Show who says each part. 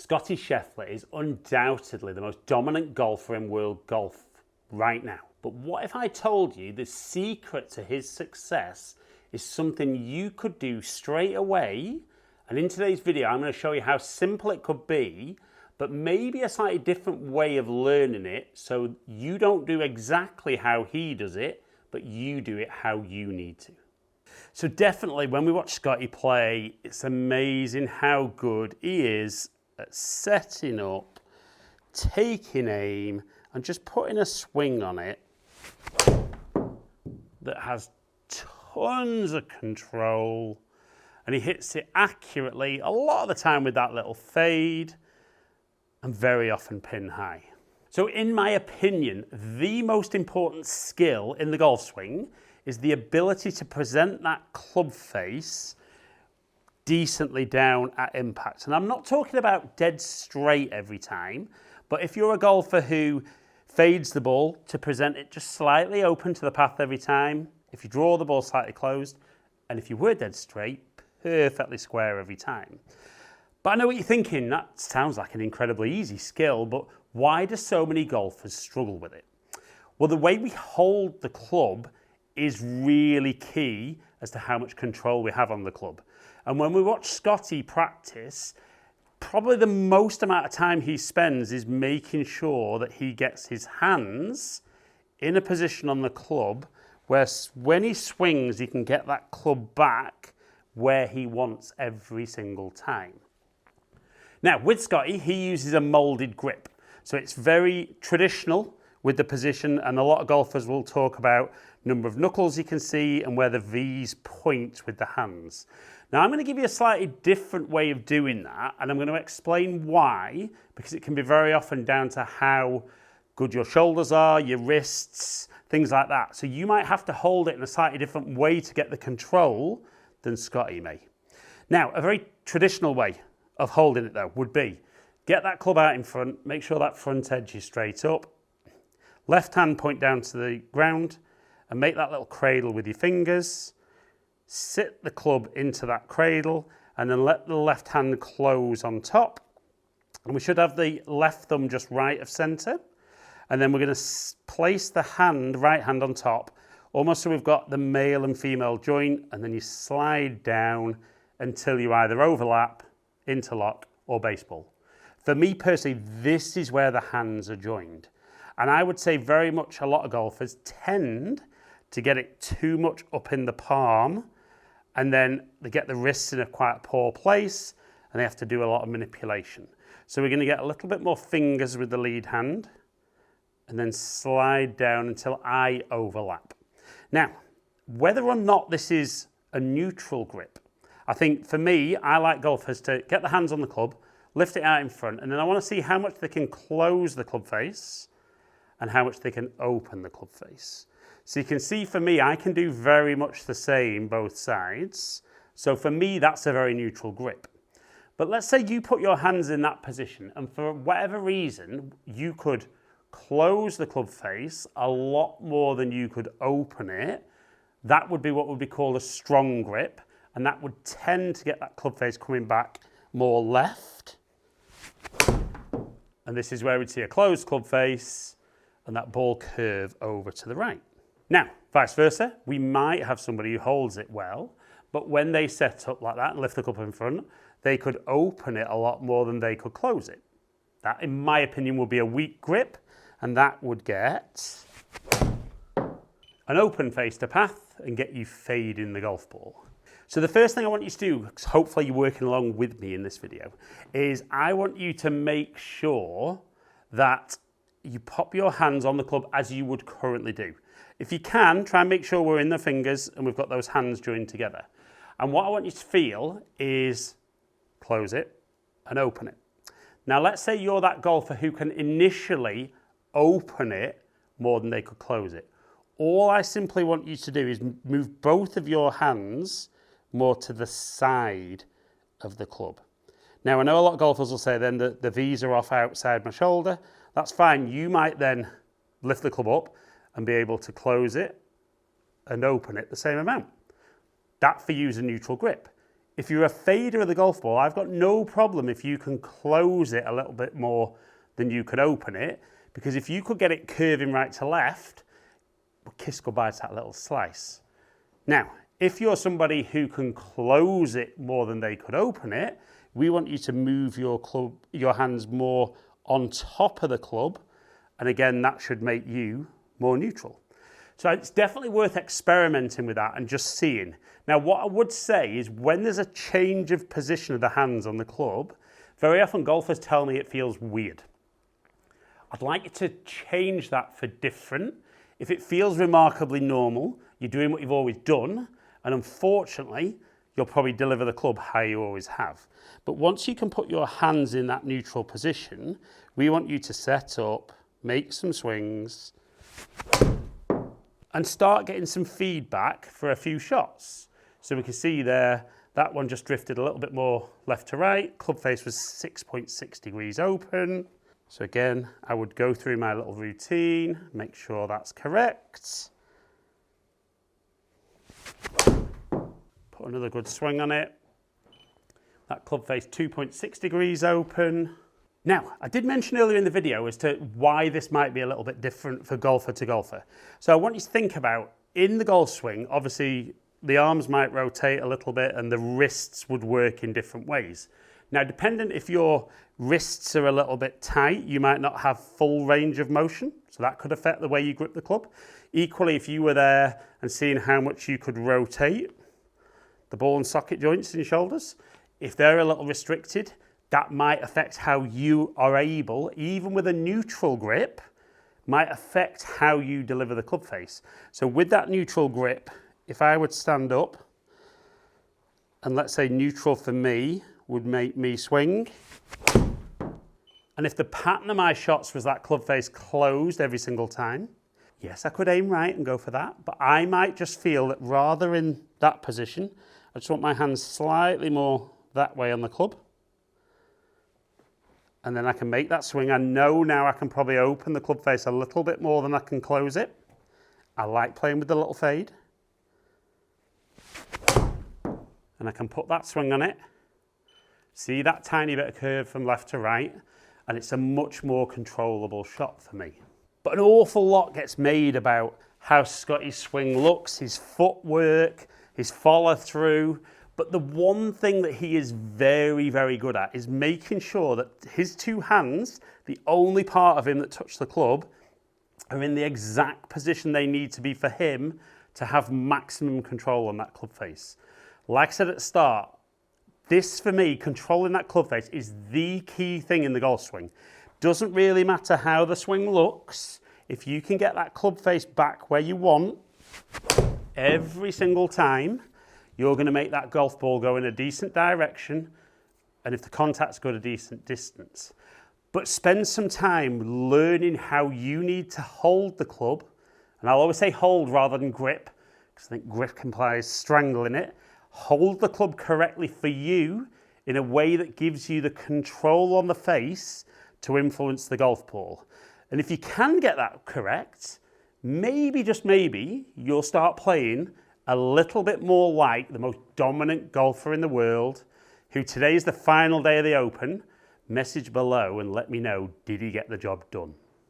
Speaker 1: Scottie Scheffler is undoubtedly the most dominant golfer in world golf right now. But what if I told you the secret to his success is something you could do straight away? And in today's video, I'm going to show you how simple it could be, but maybe a slightly different way of learning it so you don't do exactly how he does it, but you do it how you need to. So definitely when we watch Scottie play, it's amazing how good he is at setting up, taking aim, and just putting a swing on it that has tons of control. And he hits it accurately, a lot of the time with that little fade, and very often pin high. So in my opinion, the most important skill in the golf swing is the ability to present that club face decently down at impact. And I'm not talking about dead straight every time, but if you're a golfer who fades the ball to present it just slightly open to the path every time, if you draw the ball slightly closed, and if you were dead straight, perfectly square every time. But I know what you're thinking, that sounds like an incredibly easy skill, but why do so many golfers struggle with it? Well, the way we hold the club is really key as to how much control we have on the club. And when we watch Scottie practice, probably the most amount of time he spends is making sure that he gets his hands in a position on the club where when he swings, he can get that club back where he wants every single time. Now, with Scottie, he uses a molded grip. So it's very traditional with the position, and a lot of golfers will talk about number of knuckles you can see and where the V's point with the hands. Now, I'm going to give you a slightly different way of doing that, and I'm going to explain why, because it can be very often down to how good your shoulders are, your wrists, things like that. So you might have to hold it in a slightly different way to get the control than Scottie may. Now, a very traditional way of holding it, though, would be get that club out in front, make sure that front edge is straight up, left hand point down to the ground, and make that little cradle with your fingers. Sit the club into that cradle, and then let the left hand close on top. And we should have the left thumb just right of centre. And then we're going to place the right hand on top, almost so we've got the male and female joint, and then you slide down until you either overlap, interlock, or baseball. For me personally, this is where the hands are joined. And I would say very much a lot of golfers tend to get it too much up in the palm, and then they get the wrists in a quite poor place, and they have to do a lot of manipulation. So we're going to get a little bit more fingers with the lead hand, and then slide down until I overlap. Now, whether or not this is a neutral grip, I think for me, I like golfers to get the hands on the club, lift it out in front, and then I want to see how much they can close the club face and how much they can open the club face. So you can see for me, I can do very much the same both sides. So for me, that's a very neutral grip. But let's say you put your hands in that position, and for whatever reason, you could close the club face a lot more than you could open it. That would be what would be called a strong grip, and that would tend to get that club face coming back more left. And this is where we'd see a closed club face and that ball curve over to the right. Now, vice versa, we might have somebody who holds it well, but when they set up like that and lift the club in front, they could open it a lot more than they could close it. That, in my opinion, would be a weak grip, and that would get an open face to path and get you fading the golf ball. So the first thing I want you to do, because hopefully you're working along with me in this video, is I want you to make sure that you pop your hands on the club as you would currently do. If you can, try and make sure we're in the fingers and we've got those hands joined together. And what I want you to feel is close it and open it. Now, let's say you're that golfer who can initially open it more than they could close it. All I simply want you to do is move both of your hands more to the side of the club. Now, I know a lot of golfers will say then that the V's are off outside my shoulder. That's fine. You might then lift the club up and be able to close it and open it the same amount. That for you is a neutral grip. If you're a fader of the golf ball, I've got no problem if you can close it a little bit more than you could open it, because if you could get it curving right to left, we'll kiss goodbye to that little slice. Now, if you're somebody who can close it more than they could open it, we want you to move your hands more on top of the club, and again, that should make you more neutral. So it's definitely worth experimenting with that and just seeing. Now, what I would say is when there's a change of position of the hands on the club, very often golfers tell me it feels weird. I'd like you to change that for different. If it feels remarkably normal, you're doing what you've always done, and unfortunately, you'll probably deliver the club how you always have. But once you can put your hands in that neutral position, we want you to set up, make some swings, and start getting some feedback for a few shots. So we can see there, that one just drifted a little bit more left to right. Club face was 6.6 degrees open. So again, I would go through my little routine, make sure that's correct. Put another good swing on it. That club face 2.6 degrees open. Now, I did mention earlier in the video as to why this might be a little bit different for golfer to golfer. So I want you to think about, in the golf swing, obviously the arms might rotate a little bit and the wrists would work in different ways. Now, dependent if your wrists are a little bit tight, you might not have full range of motion, so that could affect the way you grip the club. Equally, if you were there and seeing how much you could rotate the ball and socket joints in your shoulders, if they're a little restricted, that might affect how you are able, even with a neutral grip, might affect how you deliver the club face. So with that neutral grip, if I would stand up, and let's say neutral for me would make me swing, and if the pattern of my shots was that club face closed every single time, yes, I could aim right and go for that, but I might just feel that rather in that position, I just want my hands slightly more that way on the club. And then I can make that swing. I know now I can probably open the club face a little bit more than I can close it. I like playing with the little fade. And I can put that swing on it. See that tiny bit of curve from left to right, and it's a much more controllable shot for me. But an awful lot gets made about how Scottie's swing looks, his footwork, his follow through. But the one thing that he is very, very good at is making sure that his two hands, the only part of him that touch the club, are in the exact position they need to be for him to have maximum control on that club face. Like I said at the start, this for me, controlling that club face is the key thing in the golf swing. Doesn't really matter how the swing looks. If you can get that club face back where you want every single time, you're going to make that golf ball go in a decent direction, and if the contact's got a decent distance. But spend some time learning how you need to hold the club, and I'll always say hold rather than grip, because I think grip implies strangling it. Hold the club correctly for you in a way that gives you the control on the face to influence the golf ball. And if you can get that correct, maybe, just maybe, you'll start playing a little bit more like the most dominant golfer in the world, who today is the final day of the Open. Message below and let me know, did he get the job done?